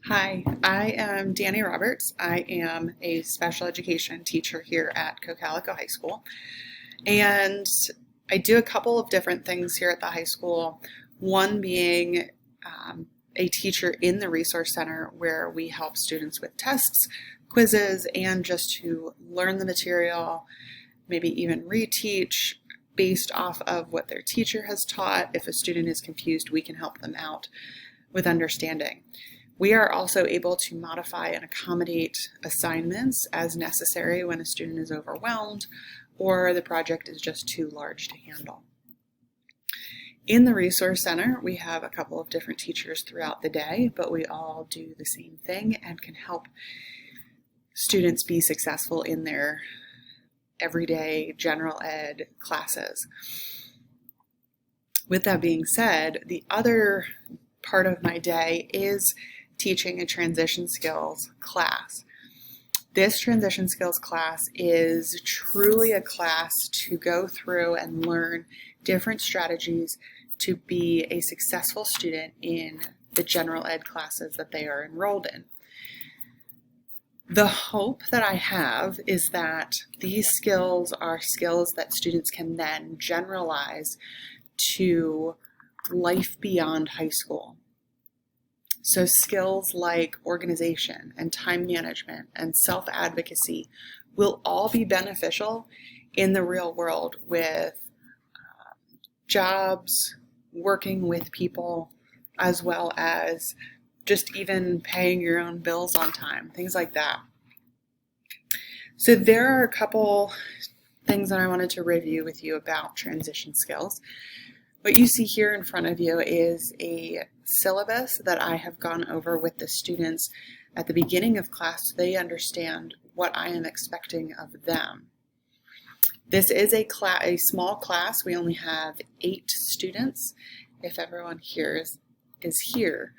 Hi, I am Danny Roberts. I am a special education teacher here at Cocalico High School, and I do a couple of different things here at the high school. One being a teacher in the Resource Center where we help students with tests, quizzes, and just to learn the material, maybe even reteach based off of what their teacher has taught. If a student is confused, we can help them out with understanding. We are also able to modify and accommodate assignments as necessary when a student is overwhelmed or the project is just too large to handle. In the Resource Center, we have a couple of different teachers throughout the day, but we all do the same thing and can help students be successful in their everyday general ed classes. With that being said, the other part of my day is teaching a transition skills class. This transition skills class is truly a class to go through and learn different strategies to be a successful student in the general ed classes that they are enrolled in. The hope that I have is that these skills are skills that students can then generalize to life beyond high school. So skills like organization and time management and self-advocacy will all be beneficial in the real world with jobs, working with people, as well as just even paying your own bills on time, things like that. So there are a couple things that I wanted to review with you about transition skills. What you see here in front of you is a syllabus that I have gone over with the students at the beginning of class so they understand what I am expecting of them. This is a small class. We only have 8 students if everyone here is here.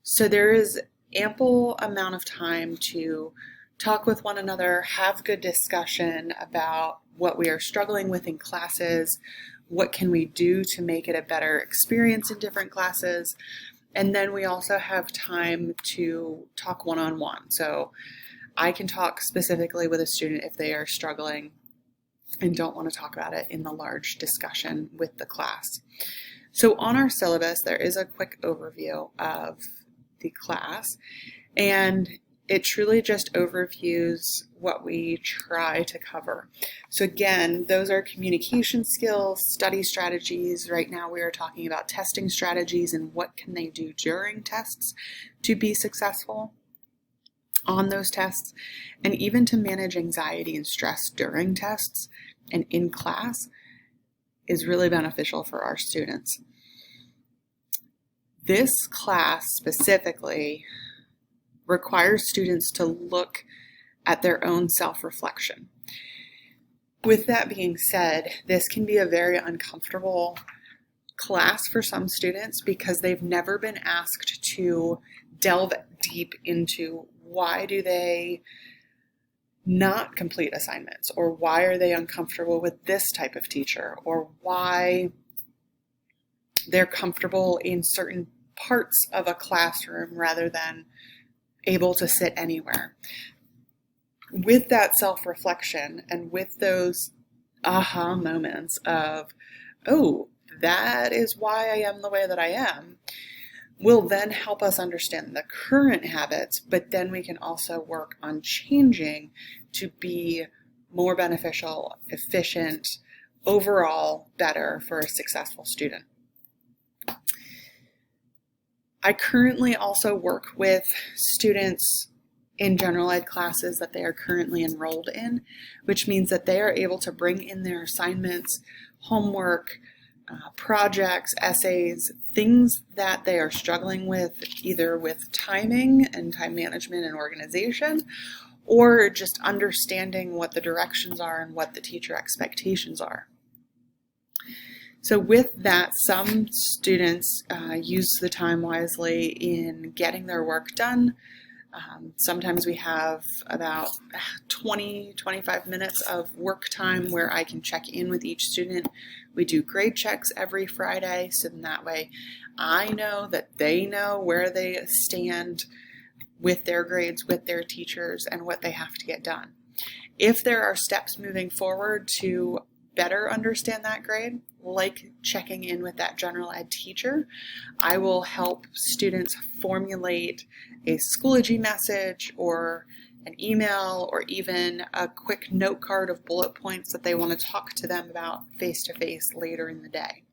So there is ample amount of time to talk with one another, have good discussion about what we are struggling with in classes, what can we do to make it a better experience in different classes, and then we also have time to talk one-on-one. So I can talk specifically with a student if they are struggling and don't want to talk about it in the large discussion with the class. So on our syllabus, there is a quick overview of the class, and it truly just overviews what we try to cover. So again, those are communication skills, study strategies. Right now we are talking about testing strategies and what can they do during tests to be successful on those tests, and even to manage anxiety and stress during tests and in class is really beneficial for our students. This class specifically requires students to look at their own self-reflection. With that being said, this can be a very uncomfortable class for some students because they've never been asked to delve deep into why do they not complete assignments, or why are they uncomfortable with this type of teacher, or why they're comfortable in certain parts of a classroom rather than able to sit anywhere. With that self-reflection and with those aha moments of, oh, that is why I am the way that I am, will then help us understand the current habits, but then we can also work on changing to be more beneficial, efficient, overall better for a successful student. I currently also work with students in general ed classes that they are currently enrolled in, which means that they are able to bring in their assignments, homework, projects, essays, things that they are struggling with, either with timing and time management and organization, or just understanding what the directions are and what the teacher expectations are. So with that, some students use the time wisely in getting their work done, Sometimes we have about 20-25 minutes of work time where I can check in with each student. We do grade checks every Friday, so then that way I know that they know where they stand with their grades, with their teachers, and what they have to get done. If there are steps moving forward to better understand that grade, like checking in with that general ed teacher, I will help students formulate a Schoology message or an email or even a quick note card of bullet points that they want to talk to them about face-to-face later in the day.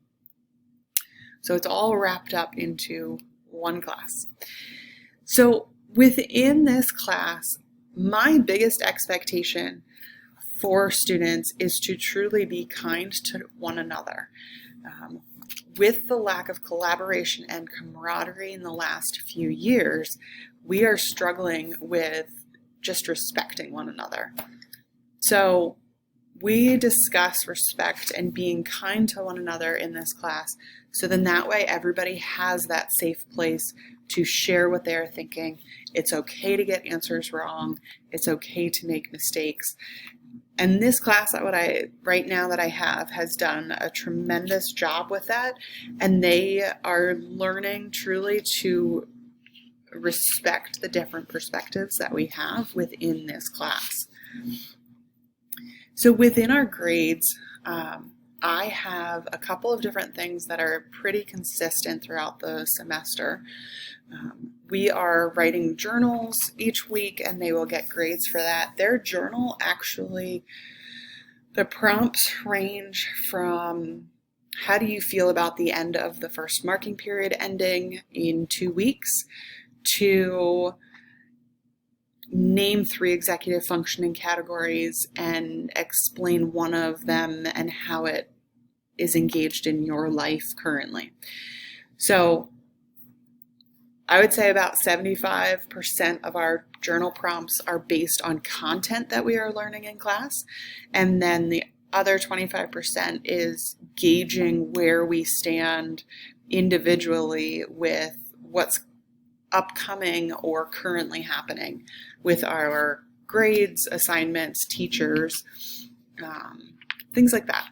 So it's all wrapped up into one class. So within this class, my biggest expectation for students is to truly be kind to one another. With the lack of collaboration and camaraderie in the last few years, we are struggling with just respecting one another. So we discuss respect and being kind to one another in this class, so then that way everybody has that safe place to share what they're thinking. It's okay to get answers wrong. It's okay to make mistakes. And this class right now that I have has done a tremendous job with that. And they are learning truly to respect the different perspectives that we have within this class. So within our grades, I have a couple of different things that are pretty consistent throughout the semester. We are writing journals each week, and they will get grades for that. Their journal actually, the prompts range from how do you feel about the end of the first marking period ending in 2 weeks to name 3 executive functioning categories and explain one of them and how it is engaged in your life currently. So I would say about 75% of our journal prompts are based on content that we are learning in class. And then the other 25% is gauging where we stand individually with what's upcoming or currently happening with our grades, assignments, teachers, things like that.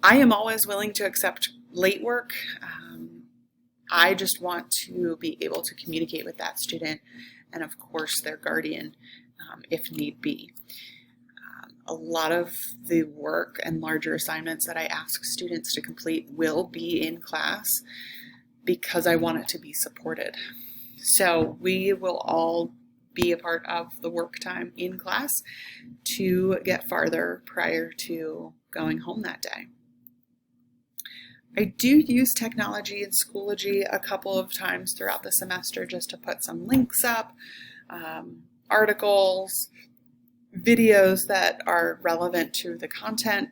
I am always willing to accept late work. I just want to be able to communicate with that student and, of course, their guardian if need be. A lot of the work and larger assignments that I ask students to complete will be in class because I want it to be supported. So we will all be a part of the work time in class to get farther prior to going home that day. I do use technology in Schoology a couple of times throughout the semester just to put some links up, articles, videos that are relevant to the content.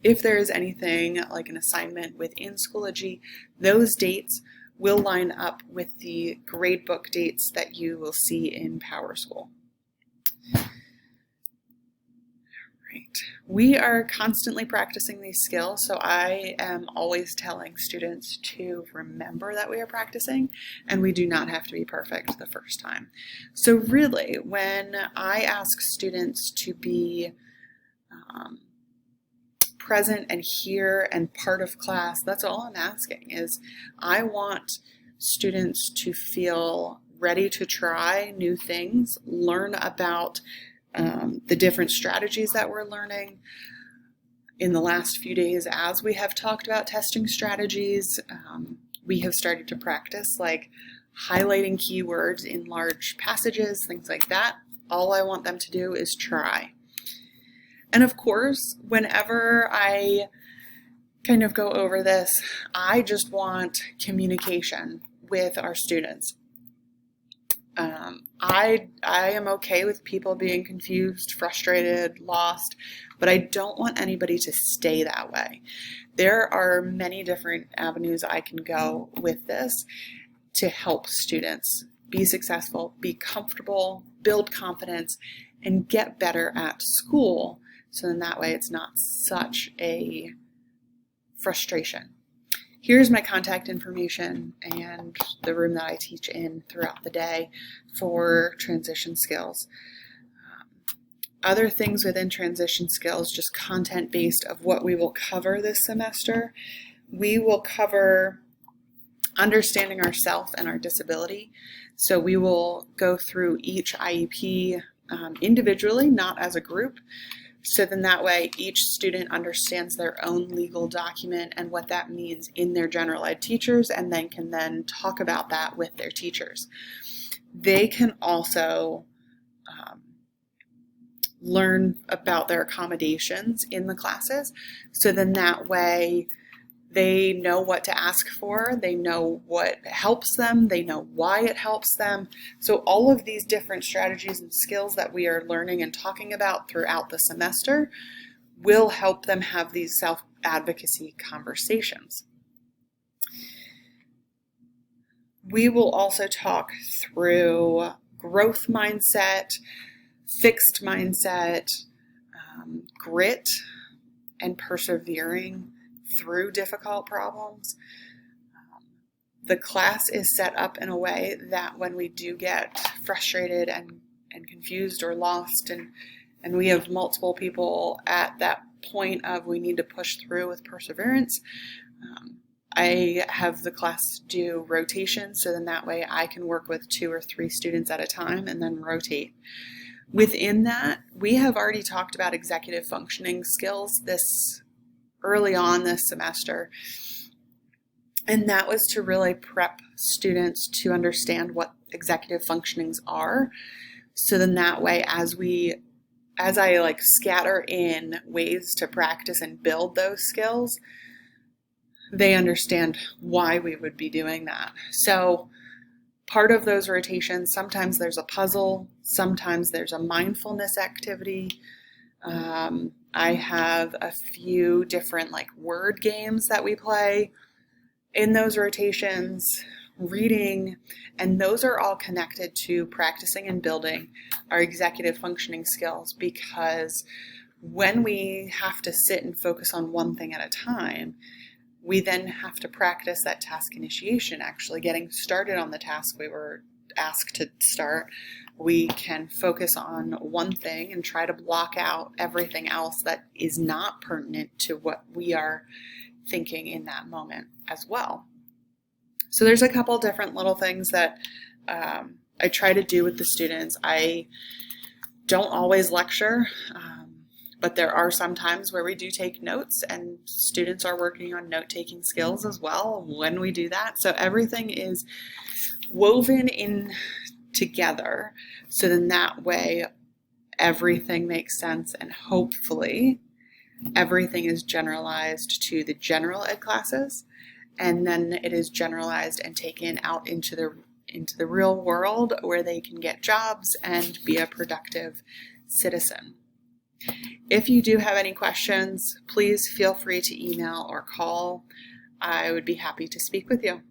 If there is anything like an assignment within Schoology, those dates will line up with the gradebook dates that you will see in PowerSchool. We are constantly practicing these skills, so I am always telling students to remember that we are practicing and we do not have to be perfect the first time. So really, when I ask students to be present and here and part of class, that's all I'm asking is I want students to feel ready to try new things, learn about the different strategies that we're learning. In the last few days, as we have talked about testing strategies, we have started to practice like highlighting keywords in large passages, things like that. All I want them to do is try. And of course, whenever I kind of go over this, I just want communication with our students. I am okay with people being confused, frustrated, lost, but I don't want anybody to stay that way. There are many different avenues I can go with this to help students be successful, be comfortable, build confidence, and get better at school. So then that way it's not such a frustration. here's my contact information and the room that I teach in throughout the day for transition skills. Other things within transition skills, just content based of what we will cover this semester. We will cover understanding ourself and our disability. So we will go through each IEP individually, not as a group. So then that way each student understands their own legal document and what that means in their general ed teachers, and then can then talk about that with their teachers. They can also learn about their accommodations in the classes. So then that way they know what to ask for, they know what helps them, they know why it helps them. So all of these different strategies and skills that we are learning and talking about throughout the semester will help them have these self-advocacy conversations. We will also talk through growth mindset, fixed mindset, grit, and persevering through difficult problems. The class is set up in a way that when we do get frustrated and confused or lost, and we have multiple people at that point of we need to push through with perseverance, I have the class do rotation, so then that way I can work with 2 or 3 students at a time and then rotate. Within that, we have already talked about executive functioning skills early on this semester, and that was to really prep students to understand what executive functionings are. So then that way, as I scatter in ways to practice and build those skills, they understand why we would be doing that. So part of those rotations, sometimes there's a puzzle, sometimes there's a mindfulness activity. I have a few different word games that we play in those rotations, reading, and those are all connected to practicing and building our executive functioning skills, because when we have to sit and focus on one thing at a time, we then have to practice that task initiation, actually getting started on the task we were asked to start. We can focus on one thing and try to block out everything else that is not pertinent to what we are thinking in that moment as well. So there's a couple different little things that I try to do with the students. I don't always lecture, but there are some times where we do take notes, and students are working on note-taking skills as well when we do that. So everything is woven in together, so then that way everything makes sense, and hopefully everything is generalized to the general ed classes, and then it is generalized and taken out into the real world where they can get jobs and be a productive citizen. If you do have any questions, please feel free to email or call. I would be happy to speak with you.